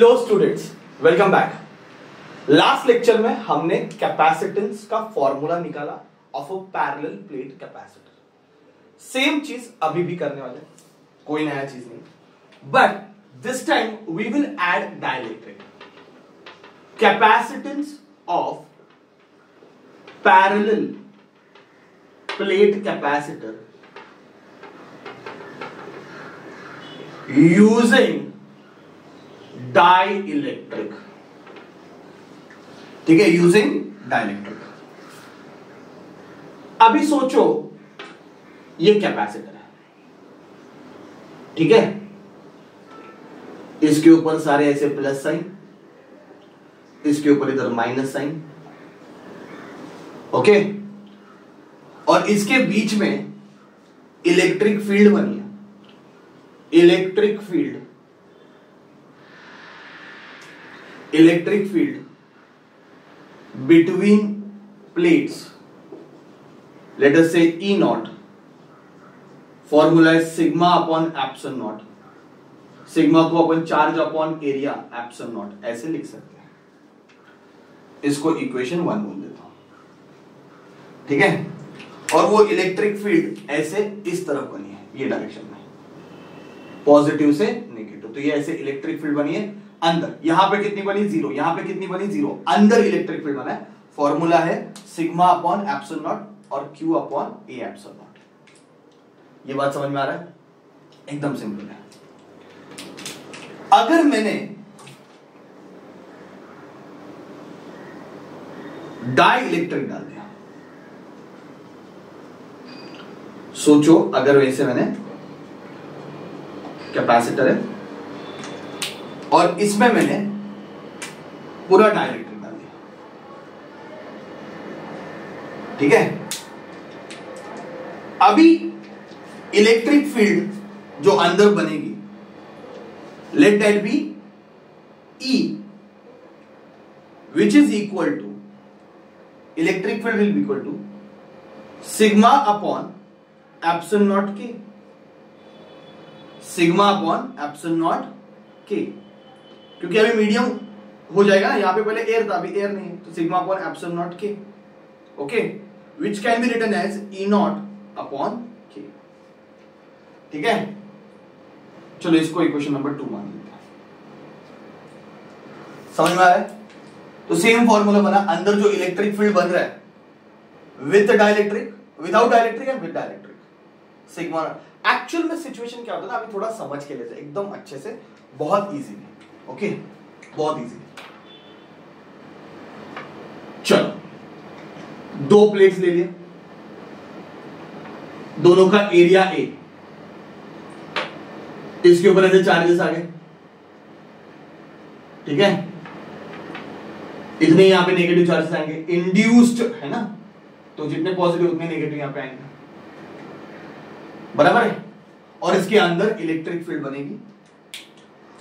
Hello students, welcome back. Last lecture में हमने capacitance का फॉर्मूला निकाला of a parallel plate capacitor. Same चीज अभी भी करने वाले, कोई नया चीज नहीं, but this time we will add dielectric. Capacitance of parallel plate capacitor using dielectric. ठीक है, यूजिंग डाइलेक्ट्रिक। अभी सोचो ये कैपेसिटर है, ठीक है, इसके ऊपर सारे ऐसे प्लस साइन, इसके ऊपर इधर माइनस साइन, ओके, और इसके बीच में इलेक्ट्रिक फील्ड बनी है। Electric field between plates, let us say E naught, formula is sigma upon epsilon naught, sigma को अपन charge upon area epsilon not ऐसे लिख सकते हैं। इसको इक्वेशन 1 बोल देता हूं, ठीक है। और वो इलेक्ट्रिक फील्ड ऐसे इस तरफ बनी है, ये डायरेक्शन में, पॉजिटिव से नेगेटिव। तो ये ऐसे इलेक्ट्रिक फील्ड बनी है अंदर। यहां पे कितनी बनी? 0। यहां पे कितनी बनी? 0। अंदर इलेक्ट्रिक फील्ड बना है। फॉर्मूला है सिग्मा अपॉन एप्सिलॉन नॉट और Q upon A epsilon not. ये बात समझ में आ रहा है? एकदम सिंपल है। अगर मैंने डाई इलेक्ट्रिक डाल दिया, सोचो अगर वैसे मैंने कैपेसिटर है और इसमें मैंने पूरा डाइलेक्ट्रिक डाल दिया, ठीक है। अभी इलेक्ट्रिक फील्ड जो अंदर बनेगी, let that be E, which is equal to, electric field will be equal to sigma upon epsilon naught K, sigma upon epsilon naught K, क्योंकि अभी मीडियम हो जाएगा ना। यहां पे पहले एयर था, अभी एयर नहीं है, तो sigma upon epsilon naught K, okay, which can be written as E naught upon K, ठीक है। चलो इसको इक्वेशन नंबर 2 मान लेते हैं। समझ में आ रहा है? तो सेम फॉर्मूला बना, अंदर जो इलेक्ट्रिक फील्ड बन रहा है with dielectric, without dielectric and with dielectric, sigma. Actual में सिचुएशन क्या होता है ना, अभी थोड़ा समझ के लेते हैं एकदम अच्छे से, बहुत इजी, ओके, बहुत इजी। चलो 2 प्लेट्स ले लिए, दोनों का एरिया ए, इसके ऊपर ऐसे चार्जेस आ गए, ठीक है। इतने यहां पे नेगेटिव चार्जेस आएंगे, इंड्यूस्ड है ना, तो जितने पॉजिटिव उतने नेगेटिव यहां पे आएंगे, बराबर है। और इसके अंदर इलेक्ट्रिक फील्ड बनेगी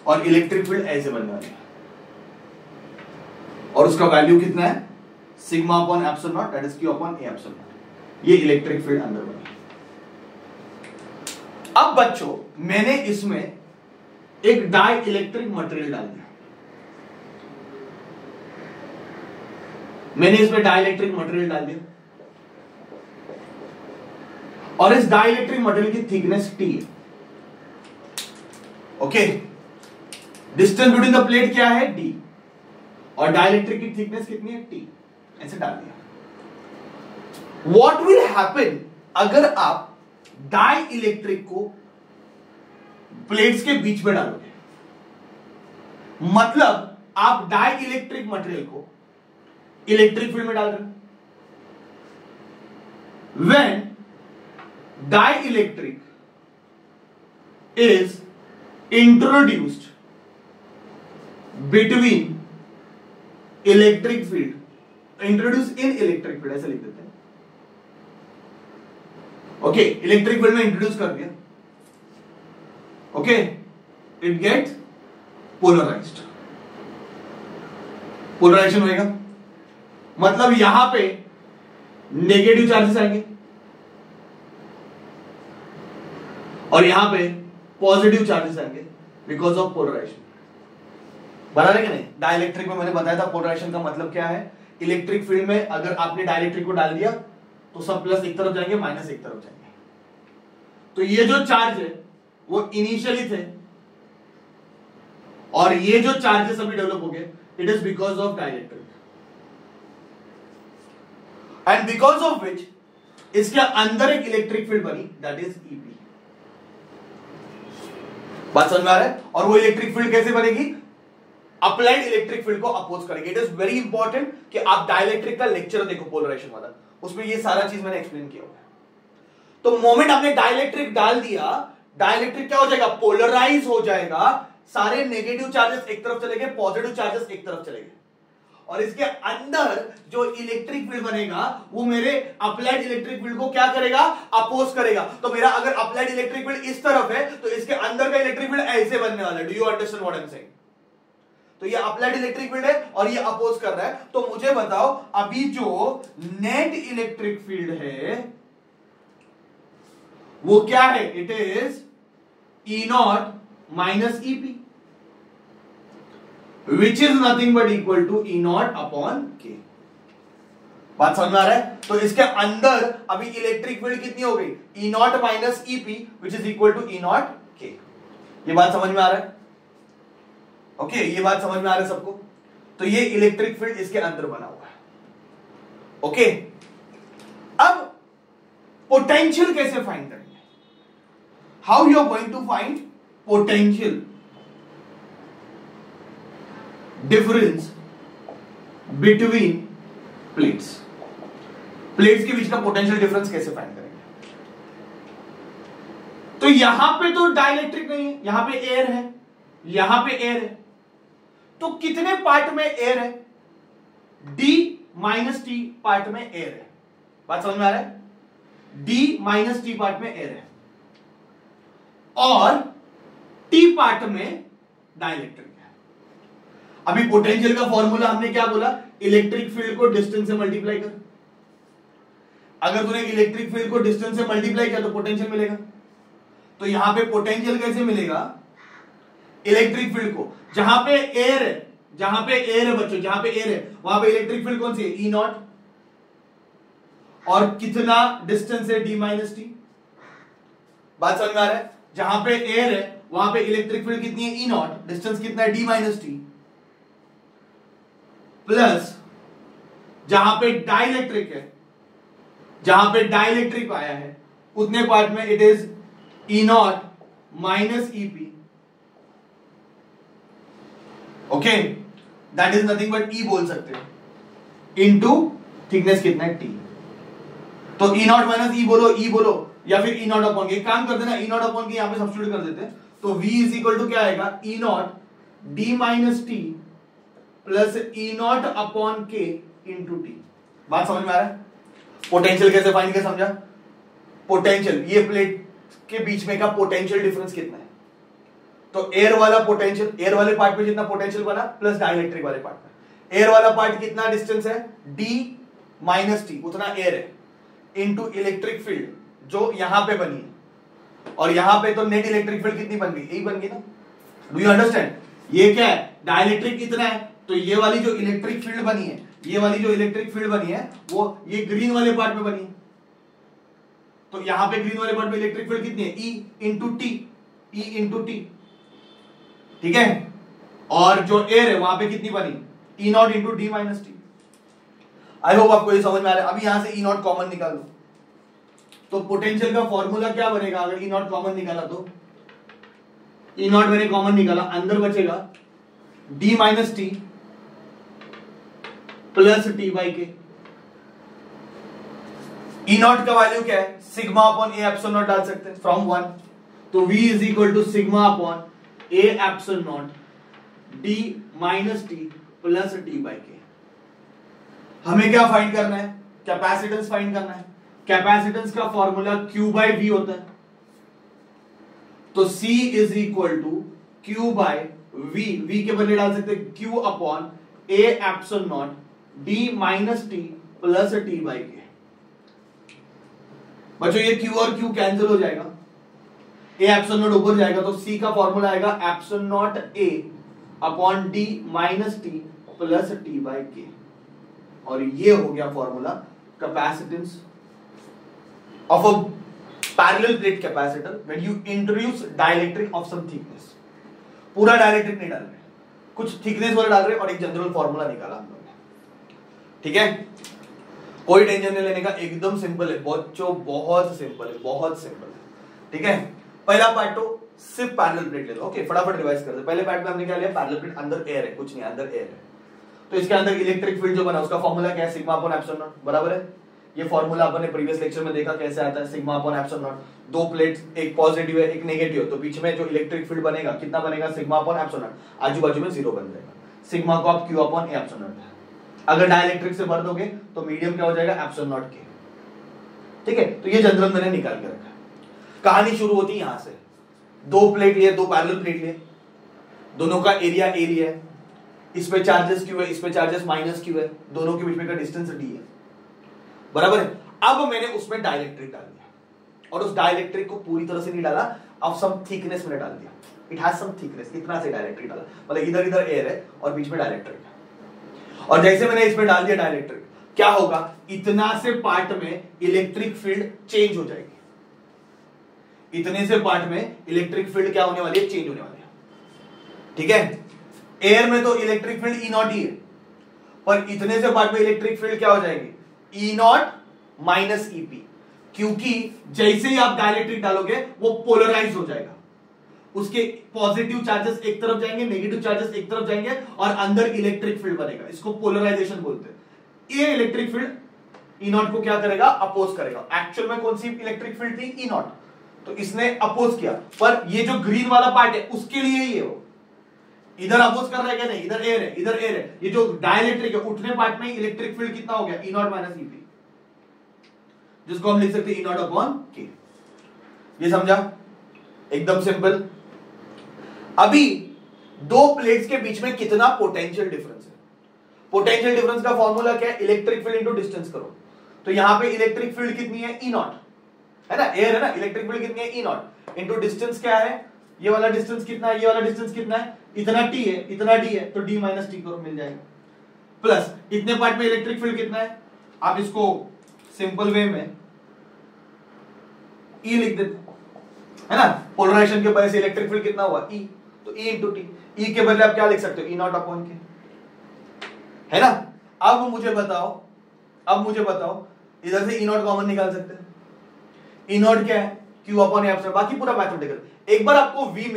और इलेक्ट्रिक फील्ड ऐसे बनने वाली है, और उसका वैल्यू कितना है? Sigma upon epsilon not, that is Q upon A epsilon not. ये इलेक्ट्रिक फील्ड अंदर बनी। अब बच्चों, मैंने इसमें एक डाई इलेक्ट्रिक मटेरियल डाल दिया, मैंने इसमें डाई इलेक्ट्रिक मटेरियल डाल दिया, और इस डाई इलेक्ट्रिक मटेरियल की थिकनेस T है, okay. Distance between the plate क्या है? D, और डाइलेक्ट्रिक की थिकनेस कितनी है? T। ऐसे डाल दिया। व्हाट विल हैपन अगर आप डाई इलेक्ट्रिक को प्लेट्स के बीच में डालोगे? मतलब आप डाई इलेक्ट्रिक मटेरियल को इलेक्ट्रिक फील्ड में डाल रहे हो। When dielectric is introduced between electric field, introduced in electric field, ऐसे लिख देते हैं, ओके। इलेक्ट्रिक फील्ड में इंट्रोड्यूस कर दिया, okay, it gets polarised. Polarisation होएगा, मतलब यहां पे नेगेटिव चार्जेस आएंगे और यहां पे पॉजिटिव चार्जेस आएंगे बिकॉज ऑफ पोलराइजेशन। बराबर है कि नहीं? डाइलेक्ट्रिक में मैंने बताया था पोलराइजेशन का मतलब क्या है। इलेक्ट्रिक फील्ड में अगर आपने डाइलेक्ट्रिक को डाल दिया तो सब प्लस एक तरफ जाएंगे, माइनस एक तरफ जाएंगे। तो ये जो चार्ज है वो इनिशियली थे और ये जो चार्जेस अभी डेवलप हो गए, it is because of dielectric and because of which इसके अंदर एक इलेक्ट्रिक फील्ड बनी, दैट इज ईपी। बात समझ में आ रहा है? और वो इलेक्ट्रिक फील्ड कैसे बनेगी? अप्लाइड इलेक्ट्रिक फील्ड को अपोज करेगी। इट इज वेरी इंपॉर्टेंट कि आप डाइलेक्ट्रिक का लेक्चर देखो पोलराइजेशन वाला, उसमें ये सारा चीज मैंने एक्सप्लेन किया हुआ है। तो मोमेंट आपने डाइलेक्ट्रिक डाल दिया, डाइलेक्ट्रिक क्या हो जाएगा? पोलराइज हो जाएगा। सारे नेगेटिव चार्जेस एक तरफ चले गए, पॉजिटिव चार्जेस एक तरफ चले गए, और इसके अंदर जो इलेक्ट्रिक फील्ड बनेगा वो मेरे अप्लाइड इलेक्ट्रिक फील्ड को क्या करेगा? अपोज करेगा। तो मेरा अगर अप्लाइड इलेक्ट्रिक फील्ड इस तरफ है तो इसके अंदर का इलेक्ट्रिक फील्ड ऐसे बनने वाला है। Do you understand what I am saying? तो ये अप्लाइड इलेक्ट्रिक फील्ड है और ये अपोज कर रहा है। तो मुझे बताओ अभी जो नेट इलेक्ट्रिक फील्ड है वो क्या है? It is E naught minus EP, which is nothing but equal to E naught upon K. बात समझ में आ रहा है? तो इसके अंदर अभी इलेक्ट्रिक फील्ड कितनी हो गई? E naught minus EP which is equal to E naught K. ये बात समझ में आ रहा है? ओके ये बात समझ में आ रहा है सबको? तो ये इलेक्ट्रिक फील्ड इसके अंदर बना हुआ है। ओके अब पोटेंशियल कैसे फाइंड करेंगे? How you are going to find potential difference between plates? Plates के बीच का पोटेंशियल डिफरेंस कैसे फाइंड करेंगे? तो यहां पे तो डाइलेक्ट्रिक नहीं है, यहां पे एयर है, यहां पे एयर है, तो कितने पार्ट में एयर है? D माइनस टी पार्ट में एयर है। बात समझ में आ रहा है? D माइनस टी पार्ट में एयर है और T पार्ट में डाइलेक्ट्रिक है। अभी पोटेंशियल का फॉर्मूला हमने क्या बोला? इलेक्ट्रिक फील्ड को डिस्टेंस से मल्टीप्लाई कर। अगर तूने इलेक्ट्रिक फील्ड को डिस्टेंस से मल्टीप्लाई किया तो पोटेंशियल मिलेगा। तो यहां पे पोटेंशियल कैसे मिलेगा? इलेक्ट्रिक फील्ड को जहां पे एयर है, जहां पे एयर है बच्चों, जहां पे एयर है वहां पे इलेक्ट्रिक फील्ड कौन सी है? E नॉट, और कितना डिस्टेंस है? D minus T. बात समझ में आ रहा है? जहां पे एयर है वहां पे इलेक्ट्रिक फील्ड कितनी है? E नॉट, डिस्टेंस कितना है? D माइनस टी, प्लस जहां पे डाइलेक्ट्रिक है, जहां पे डाइलेक्ट्रिक आया है उतने पार्ट में it is E naught minus EP. Okay that is nothing but E बोल सकते हैं इनटू थिकनेस कितना है? T। तो E नॉट माइनस E बोलो, E बोलो, या फिर E नॉट अपॉन के। एक काम करते ना, E नॉट अपॉन के यहां पे सब्स्टिट्यूट कर देते हैं। तो V इज इक्वल टू क्या आएगा? E not D minus T plus E naught upon के इंटू टी। बात समझ में आ रहा है? पोटेंशियल कैसे फाइंड किया समझा? पोटेंशियल ये प्लेट के बीच में का पोटेंशियल डिफरेंस कितना है? तो एयर वाला पोटेंशियल, एयर वाले पार्ट में जितना पोटेंशियल बना प्लस डाइलेक्ट्रिक वाले पार्ट में, एयर वाला पार्ट कितना डिस्टेंस है? D माइनस टी, उतना एयर है, इनटू इलेक्ट्रिक फील्ड जो यहां पे बनी है, और यहां पे तो नेट इलेक्ट्रिक फील्ड कितनी बन गई? यही बन गई ना। Do you understand? ये क्या है? डाइलेक्ट्रिक कितना है? तो ये वाली जो इलेक्ट्रिक फील्ड बनी है, ये वाली जो इलेक्ट्रिक फील्ड बनी है वो ये ग्रीन वाले पार्ट में बनी है। तो यहां पे ग्रीन वाले पार्ट में इलेक्ट्रिक फील्ड कितनी है? E into T, E into T, ठीक है। और जो एयर है वहां पे कितनी बनी? E not into D minus T. I hope आपको ये समझ में आ रहा है। अभी यहां से E नॉट कॉमन निकाल दो तो पोटेंशियल का फॉर्मूला क्या बनेगा? अगर E नॉट कॉमन निकाला तो E नॉट मैंने कॉमन निकाला, अंदर बचेगा D minus T plus T by K. E naught का वैल्यू क्या है? Sigma upon A epsilon naught डाल सकते हैं फ्रॉम 1। तो V is equal to sigma upon A epsilon naught D minus T plus T by K. हमें क्या find करना है? कैपेसिटेंस फाइंड करना है। कैपेसिटेंस का फॉर्मूला Q बाई V होता है। तो C is equal to Q by V के बदले डाल सकते हैं Q upon A epsilon naught D minus T plus T by K. बच्चों ये Q और Q कैंसिल हो जाएगा, ए एप्सिलॉन नॉट ऊपर जाएगा, तो C का फॉर्मूला आएगा epsilon naught A upon D minus T plus T by K, और ये हो गया formula capacitance of a parallel plate capacitor when you introduce dielectric of some thickness. पूरा डाइलेक्ट्रिक नहीं डाल रहे, कुछ थिकनेस वाला डाल रहे और एक जनरल फॉर्मूला निकाला हम लोगों ने, ठीक है। कोई टेंशन नहीं लेने का, एकदम सिंपल है बच्चों, बहुत सिंपल है, बहुत सिंपल है, ठीक है। पहला पार्ट तो सिर्फ पैरेलल प्लेट ले लो, ओके, फटाफट रिवाइज कर दे। पहले पार्ट में हमने क्या लिया, पैरेलल प्लेट, अंदर एयर है, कुछ नहीं, अंदर एयर है, तो इसके अंदर इलेक्ट्रिक फील्ड जो बना उसका फॉर्मूला क्या है, सिग्मा अपॉन एप्सिलॉन नॉट, बराबर है। ये फॉर्मूला अपन ने प्रीवियस लेक्चर में देखा कैसे आता है, सिग्मा अपॉन एप्सिलॉन नॉट। दो प्लेट्स, एक पॉजिटिव है एक नेगेटिव है, तो बीच में जो इलेक्ट्रिक फील्ड बनेगा कितना बनेगा, सिग्मा अपॉन एप्सिलॉन नॉट, आजू बाजू में जीरो बन जाएगा। सिग्मा को आप Q upon A epsilon not, अगर डाइलेक्ट्रिक से भर दोगे तो मीडियम क्या हो जाएगा, एप्सिलॉन नॉट के, ठीक है। तो ये जनरल मैंने निकाल के रखा है। कहानी शुरू होती है यहां से, दो प्लेट लिए, दो पैरेलल प्लेट लिए, दोनों का एरिया ए लिया है, इस पे चार्जेस क्यू है, इस पे चार्जेस माइनस क्यू है, दोनों के बीच में का डिस्टेंस डी है, बराबर है। अब मैंने उसमें डाइलेक्ट्रिक डाल दिया, और उस डाइलेक्ट्रिक को पूरी तरह से नहीं डाला, अब सम थिकनेस में डाल दिया, इट हैज सम थिकनेस, इतना से डाइलेक्ट्रिक डाला, मतलब इधर इधर एयर है और बीच में डाइलेक्ट्रिक है। और जैसे मैंने इसमें डाल दिया डाइलेक्ट्रिक, क्या होगा, इतना से पार्ट में इलेक्ट्रिक फील्ड चेंज हो जाएगी, इतने से पार्ट में इलेक्ट्रिक फील्ड क्या होने वाली है, चेंज होने वाली है, ठीक है। एयर में तो इलेक्ट्रिक फील्ड ई नॉट ही है, पर इतने से पार्ट में इलेक्ट्रिक फील्ड क्या हो जाएगी, ई नॉट माइनस ईपी, क्योंकि जैसे ही आप डाइलेक्ट्रिक डालोगे वो पोलराइज हो जाएगा, उसके पॉजिटिव चार्जेस एक तरफ जाएंगे, नेगेटिव चार्जेस एक तरफ जाएंगे, और अंदर इलेक्ट्रिक फील्ड बनेगा, इसको पोलराइजेशन बोलते हैं। ये इलेक्ट्रिक फील्ड ई नॉट को क्या करेगा, अपोज करेगा। एक्चुअल में कौन सी इलेक्ट्रिक फील्ड थी, ई नॉट, तो इसने अपोज किया, पर ये जो ग्रीन वाला पार्ट है उसके लिए ही है, वो इधर अपोज कर रहा है क्या, नहीं, इधर एयर है, इधर एयर है, ये जो डाइलेक्ट्रिक है उठने पार्ट में इलेक्ट्रिक फील्ड कितना हो गया, ई नॉट माइनस ईपी, जिसको हम लिख सकते हैं ई नॉट अपॉन के। ये समझा, एकदम सिंपल। अभी दो प्लेट्स के बीच में कितना पोटेंशियल डिफरेंस है, पोटेंशियल डिफरेंस का फॉर्मूला क्या है, इलेक्ट्रिक फील्ड इनटू डिस्टेंस करो, तो यहां पे इलेक्ट्रिक फील्ड कितनी है, ई नॉट है ना, एयर है ना, इलेक्ट्रिक फील्ड कितनी है, ई नॉट, इनटू डिस्टेंस क्या है, ये वाला डिस्टेंस कितना है, ये वाला डिस्टेंस कितना है, इतना टी है, इतना डी है, तो डी माइनस टी करो, मिल जाएगा, प्लस इतने पार्ट में इलेक्ट्रिक फील्ड कितना है, आप इसको सिंपल वे में ई लिख देते है ना, पोलराइजेशन के वजह से इलेक्ट्रिक फील्ड कितना हुआ, ई, तो ई इंटू टी, ई के बदले आप क्या लिख सकते हो, ई नॉट अपॉन के, है ना। अब मुझे बताओ इधर से ई नॉट कॉमन निकाल सकते हैं, ई नॉट क्या है, क्यू अपॉन ए, बाकी पूरा मैथमेटिकल। एक बार आपको v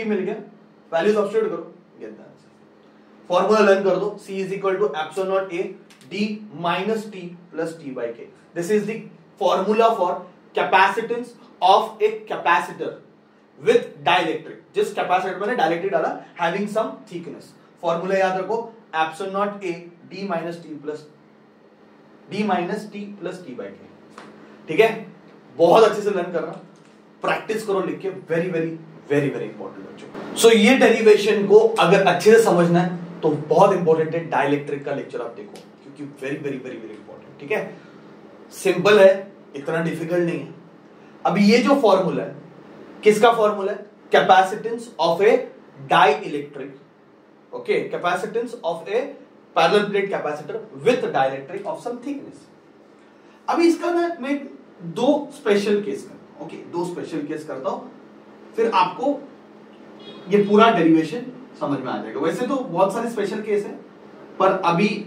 मिल गया, वैल्यू सब्स्टिट्यूट करो, get the answer. Formula learn कर दो, c is equal to epsilon naught a d minus t plus t by k। This is the formula for capacitance of a capacitor with dielectric. जिस capacitor में dielectric डाला having some thickness, formula याद रखो, epsilon naught a d minus t plus t by k, ठीक है। बहुत अच्छे से लर्न करना, प्रैक्टिस करो लिख के, very very very very important बच्चों। सो ये डेरिवेशन को अगर अच्छे से समझना है तो बहुत इंपॉर्टेंट है, डाइलेक्ट्रिक का लेक्चर आप देखो, क्योंकि very very very very important, ठीक है। सिंपल है, इतना डिफिकल्ट नहीं है। अभी ये जो फॉर्मूला है, किसका फॉर्मूला है, capacitance of a dielectric, okay, capacitance of a parallel plate capacitor with dielectric of some thickness. अभी इसका ना मैं दो स्पेशल केस करता हूं, ओके, दो स्पेशल केस करता हूं, फिर आपको ये पूरा डेरिवेशन समझ में आ जाएगा। वैसे तो बहुत सारे स्पेशल केस है, पर अभी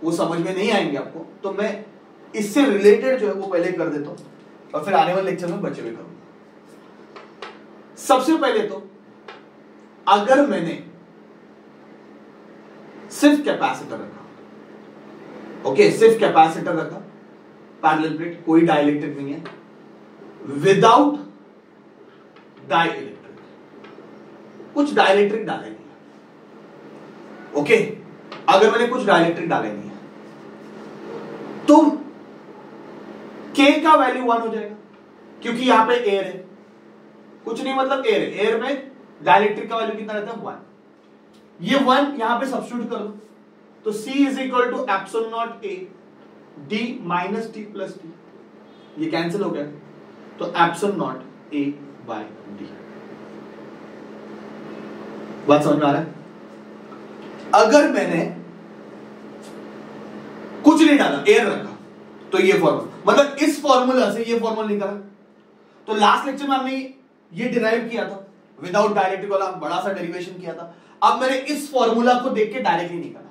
वो समझ में नहीं आएंगे आपको, तो मैं इससे रिलेटेड जो है वो पहले कर देता हूं और फिर आने वाले लेक्चर में बचे हुए करूंगा। सबसे पहले तो अगर मैंने सिर्फ कैपेसिटर रखा, ओके, सिर्फ कैपेसिटर रखा, पैरेलल प्लेट, कोई डाइलेक्ट्रिक नहीं है, विदाउट डाइलेक्ट्रिक, कुछ डाइलेक्ट्रिक डाले नहीं है, ओके, अगर मैंने कुछ डाइलेक्ट्रिक डाले नहीं है तो K का वैल्यू 1 हो जाएगा, क्योंकि यहां पे एयर है, कुछ नहीं मतलब एयर है, एयर में डाइलेक्ट्रिक का वैल्यू कितना रहता है, 1। ये 1 यहां पे सब्स्टिट्यूट कर दो, तो C is equal to epsilon naught A d minus T plus T, ये कैंसिल हो गया, तो epsilon naught A by d। बात समझ में आ रहा है? अगर मैंने कुछ नहीं डाला, एयर रखा, तो ये फॉर्मूला, मतलब इस फॉर्मूला से ये फॉर्मूला निकाला। तो लास्ट लेक्चर में हमने ये डिराइव किया था, विदाउट डायरेक्ट्रिक वाला बड़ा सा डेरिवेशन किया था। अब मैंने इस फॉर्मूला को देख के डायरेक्टली निकाला।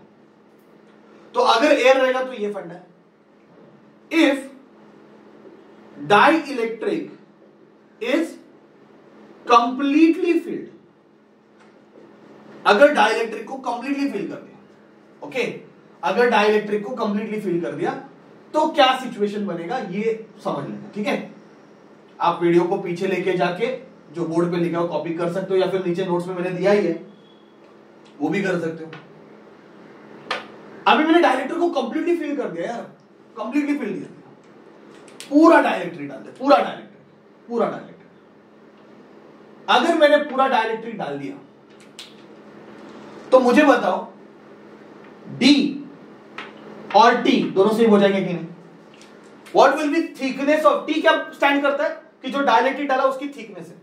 तो अगर एयर रहेगा तो ये फंडा है, if dielectric is completely filled, अगर डाइलेक्ट्रिक को कंप्लीटली फिल कर दिया, ओके, अगर डाइलेक्ट्रिक को कंप्लीटली फिल कर दिया तो क्या सिचुएशन बनेगा ये समझ लेना, ठीक है। आप वीडियो को पीछे लेके जाके जो बोर्ड पे लिखा हो कॉपी कर सकते हो, या फिर नीचे नोट्स में मैंने दिया ही है वो भी कर सकते हो। अभी मैंने डाइलेक्ट्रिक को कंप्लीटली फिल कर दिया यार, कंप्लीटली फिल दिया, पूरा डाइलेक्ट्रिक डाल दिया, पूरा डाइलेक्ट्रिक, पूरा डाइलेक्ट्रिक। अगर मैंने पूरा डाइलेक्ट्रिक डाल दिया तो मुझे बताओ D और T दोनों सेम हो जाएंगे कि नहीं? What will be thickness of T? क्या स्टैंड करता है कि जो डाइलेक्ट्रिक डाला उसकी थिकनेस है।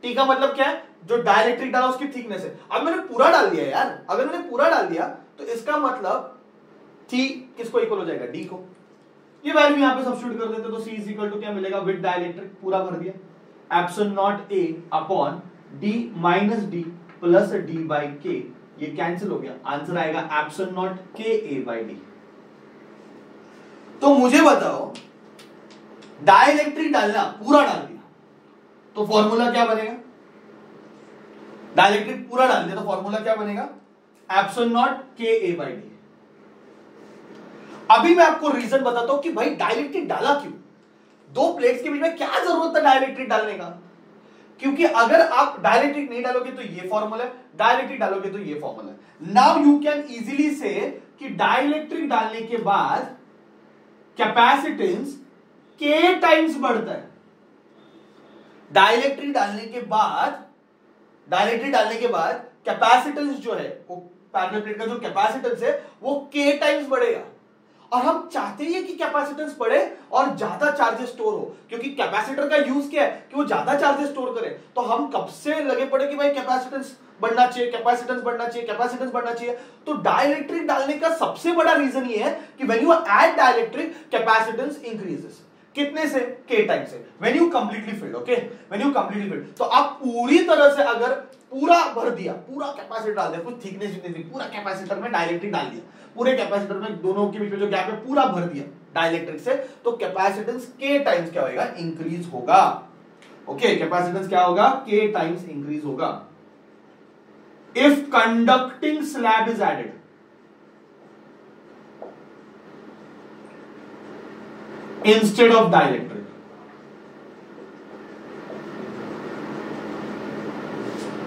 T का मतलब क्या है? जो डाइलेक्ट्रिक डाला उसकी थिकनेस है। अब मैंने पूरा डाल दिया यार, अगर मैंने पूरा डाल दिया तो इसका मतलब T किसको इक्वल हो जाएगा? D को। ये वैल्यू यहां पे सब्स्टिट्यूट कर देते तो C इज इक्वल टू क्या मिलेगा? विद डाइलेक्ट्रिक पूरा भर दिया, epsilon naught A upon D minus D plus D by K, ये कैंसिल हो गया, आंसर आएगा epsilon not K A by D। तो मुझे बताओ डाइलेक्ट्रिक डालना, पूरा डाल दिया तो फॉर्मूला क्या बनेगा? डाइलेक्ट्रिक पूरा डाल दिया तो फॉर्मूला क्या बनेगा? Epsilon not K A by D। अभी मैं आपको रीजन बताता हूं कि भाई डाइलेक्ट्रिक डाला क्यों, दो प्लेट्स के बीच में क्या जरूरत है डाइलेक्ट्रिक डालने का। क्योंकि अगर आप डाइलेक्ट्रिक नहीं डालोगे तो ये फॉर्मूला है, डाइलेक्ट्रिक डालोगे तो ये फॉर्मूला है। नाउ यू कैन इजीली से कि डाइलेक्ट्रिक डालने के बाद कैपेसिटेंस K टाइम्स बढ़ता है। डाइलेक्ट्रिक डालने के बाद कैपेसिटेंस जो है, वो पैरेलल प्लेट का जो कैपेसिटेंस है वो K टाइम्स बढ़ेगा। और हम चाहते हैं कि कैपेसिटेंस बढ़े और ज्यादा चार्जेस स्टोर हो, क्योंकि कैपेसिटर का यूज क्या है कि वो ज्यादा चार्जेस स्टोर करे। तो हम कब से लगे पड़े कि भाई कैपेसिटेंस बढ़ना चाहिए, कैपेसिटेंस बढ़ना चाहिए, कैपेसिटेंस बढ़ना चाहिए। तो डाइलेक्ट्रिक डालने का सबसे बड़ा रीजन ये है कि when you add dielectric capacitance increases, कितने से? K टाइम से, when you completely filled, okay, when you completely filled. तो आप पूरी तरह से अगर पूरा भर दिया, पूरा कैपेसिटर डाल दिया, कुछ थिकनेस नहीं, पूरा कैपेसिटर में डाइलेक्ट्रिक डाल दिया, पूरे कैपेसिटर में दोनों के बीच में जो गैप है पूरा भर दिया डाइलेक्ट्रिक से, तो कैपेसिटेंस K टाइम्स क्या होगा? इंक्रीज होगा। ओके, कैपेसिटेंस क्या होगा? K टाइम्स इंक्रीज होगा। If conducting slab is added, instead of dielectric,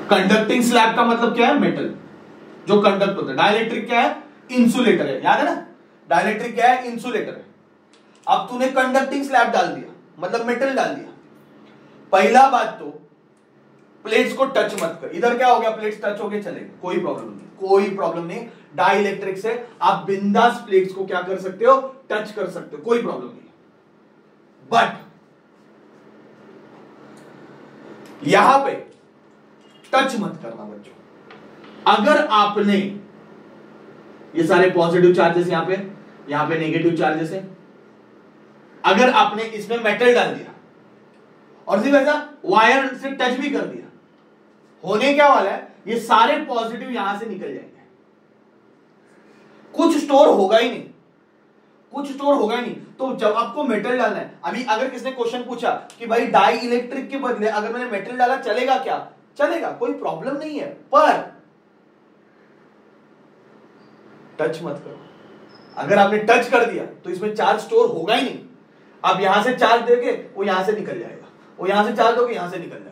conducting slab का मतलब क्या है? मेटल जो कंडक्ट होता है। डाइलेक्ट्रिक क्या है? इंसुलेटर है, याद है ना? डाइलेक्ट्रिक क्या है? इंसुलेटर है। अब तूने कंडक्टिंग स्लैब डाल दिया, मतलब मेटल डाल दिया। पहला बात तो प्लेट्स को टच मत कर। इधर क्या हो गया? प्लेट्स टच हो गए, चलेगा, कोई प्रॉब्लम नहीं, कोई प्रॉब्लम नहीं। डाइलेक्ट्रिक से आप बिंदास प्लेट्स को क्या कर सकते हो? टच कर सकते हो, कोई प्रॉब्लम नहीं। बट यहां पे टच मत करना बच्चों। अगर आपने ये सारे पॉजिटिव चार्जेस यहां पे नेगेटिव चार्जेस है, अगर आपने इसमें मेटल डाल दिया और सिर्फ ऐसा वायर से टच भी कर दिया, होने क्या वाला है? ये सारे पॉजिटिव यहां से निकल जाएंगे, कुछ स्टोर होगा ही नहीं, कुछ स्टोर होगा ही नहीं। तो जब आपको मेटल डालना है, अभी अगर किसने क्वेश्चन पूछा कि भाई डाई इलेक्ट्रिक के बदले अगर मैंने मेटल डाला चलेगा क्या? चलेगा, कोई प्रॉब्लम नहीं है, पर टच मत करो। अगर आपने टच कर दिया तो इसमें चार्ज स्टोर होगा ही नहीं। आप यहां से चार्ज देंगे, वो यहां से निकल जाएगा, वो यहां से चार्ज दोगे, यहां से निकल जाएगा।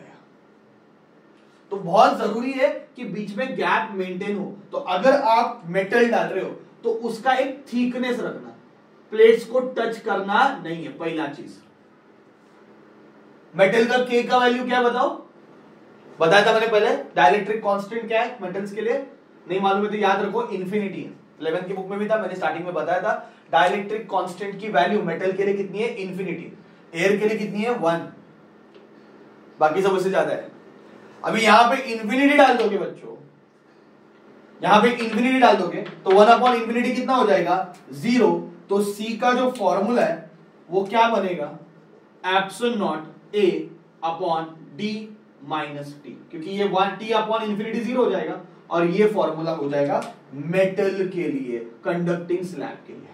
तो बहुत जरूरी है कि बीच में गैप मेंटेन हो। तो अगर आप मेटल डाल रहे हो तो उसका एक थिकनेस रखना, प्लेट्स को टच करना नहीं है, पहला चीज। मेटल का K का वैल्यू क्या है बताओ? बताया था मैंने पहले। डाइलेक्ट्रिक कांस्टेंट क्या है मेटल्स के लिए? नहीं मालूम है तो याद रखो, इंफिनिटी है। 11th की बुक में भी था, मैंने स्टार्टिंग में बताया था। डाइलेक्ट्रिक कांस्टेंट की वैल्यू मेटल के लिए कितनी है? इंफिनिटी। एयर के लिए कितनी है? 1। बाकी सब उससे ज्यादा है। अभी यहां पे इंफिनिटी डाल दोगे बच्चों, यहां पे इंफिनिटी डाल दोगे तो 1 अपॉन इंफिनिटी कितना हो जाएगा 0। तो सी का जो फॉर्मूला है वो क्या बनेगा epsilon not a upon D minus T, क्योंकि ये 1 टी अपॉन इंफिनिटी 0 हो जाएगा और ये फॉर्मूला हो जाएगा मेटल के लिए, कंडक्टिंग स्लैब के लिए।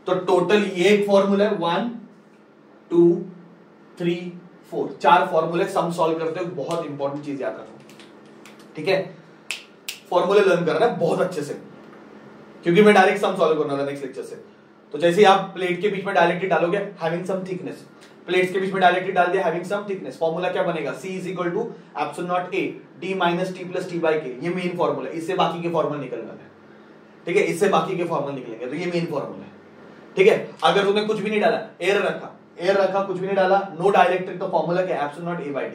तो टोटल ये एक फॉर्मूला है 1 2 3 4, 4 फॉर्मूले सम सॉल्व करते हो। बहुत इंपॉर्टेंट चीज याद रखो, ठीक है। फॉर्मूले लर्न करना है बहुत अच्छे से, क्योंकि मैं डायरेक्ट सम सॉल्व करना था नेक्स्ट लेक्चर से। तो जैसे ही आप प्लेट के बीच में डायरेक्टली डालोगे हैविंग सम थिकनेस, प्लेट्स के बीच में डायरेक्टली डाल दिया हैविंग सम थिकनेस, फॉर्मूला क्या बनेगा C is equal to epsilon naught A D minus T plus T by K। ये मेन फॉर्मूला है, इससे बाकी के फॉर्मूला निकलने वाले हैं, ठीक है, इससे बाकी के फॉर्मूला निकलेंगे। तो ये मेन फॉर्मूला है, ठीक है। अगर तुमने कुछ भी नहीं डाला, एयर रखा कुछ भी नहीं डाला, नो डाइलेक्ट्रिक, तो फॉर्मूला क्या है epsilon naught A by D।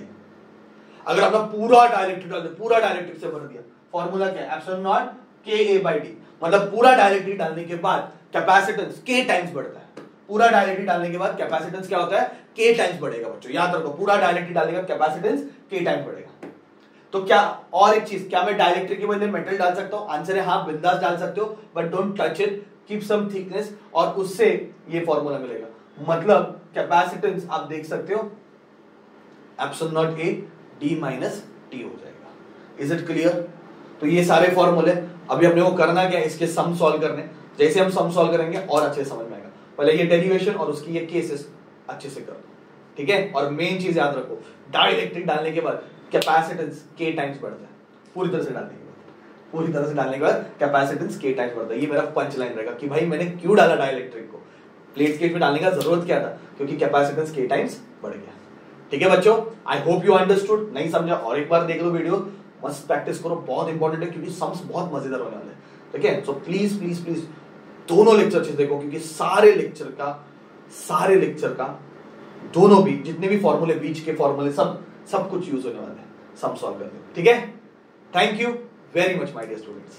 अगर आपने पूरा डाइलेक्ट्रिक डाल दिया, पूरा डाइलेक्ट्रिक से भर दिया, फॉर्मूला क्या है epsilon not K A by D। मतलब पूरा डाइलेक्ट्रिक डालने के बाद कैपेसिटेंस K टाइम्स बढ़ता है। पूरा डाइलेक्ट्रिक डालने के बाद कैपेसिटेंस क्या होता है K टाइम्स बढ़ेगा बच्चों, याद रखो। पूरा डाइलेक्ट्रिक डालने के बाद कैपेसिटेंस K टाइम्स बढ़ेगा। तो क्या और एक चीज, क्या मैं डाइलेक्ट्रिक के बदले मेटल डाल सकता हूं? आंसर है हाँ, बिंदास डाल सकते हो, but don't touch it, keep some thickness, और उससे ये फॉर्मूला मिलेगा। मतलब कैपेसिटेंस आप देख सकते हो epsilon naught A D minus T हो जाएगा। Is it clear? तो ये सारे फॉर्मूले अभी अपने को करना क्या है, इसके सम सॉल्व करने। जैसे हम सम सॉल्व करेंगे और अच्छे समझ में आएगा। पहले ये डेरिवेशन और उसकी ये केसेस अच्छे से कर दो, ठीक है। और मेन चीज याद रखो, डाइलेक्ट्रिक डालने के बाद कैपेसिटेंस K टाइम्स बढ़ता है। पूरी तरह से डालने के बाद कैपेसिटेंस K टाइम्स बढ़ता है। ये मेरा पंच लाइन रहेगा कि भाई मैंने क्यों डाला डाइलेक्ट्रिक को, प्लेट्स के में डालने का जरूरत क्या था, क्योंकि कैपेसिटेंस K टाइम्स बढ़ गया, ठीक है बच्चों। I hope you understood. नहीं समझा और एक बार देख लो वीडियो, मस्त प्रैक्टिस करो, बहुत इंपॉर्टेंट है, क्योंकि सम्स बहुत मजेदार होने वाले हैं, ठीक है। सो प्लीज प्लीज प्लीज दोनों लेक्चर अच्छे से देखो, क्योंकि सारे लेक्चर का दोनों भी जितने भी फॉर्मूले, बीच के फॉर्मूले, सब कुछ यूज होने वाले हैं सम सॉल्व करने, ठीक है। Thank you very much my dear students.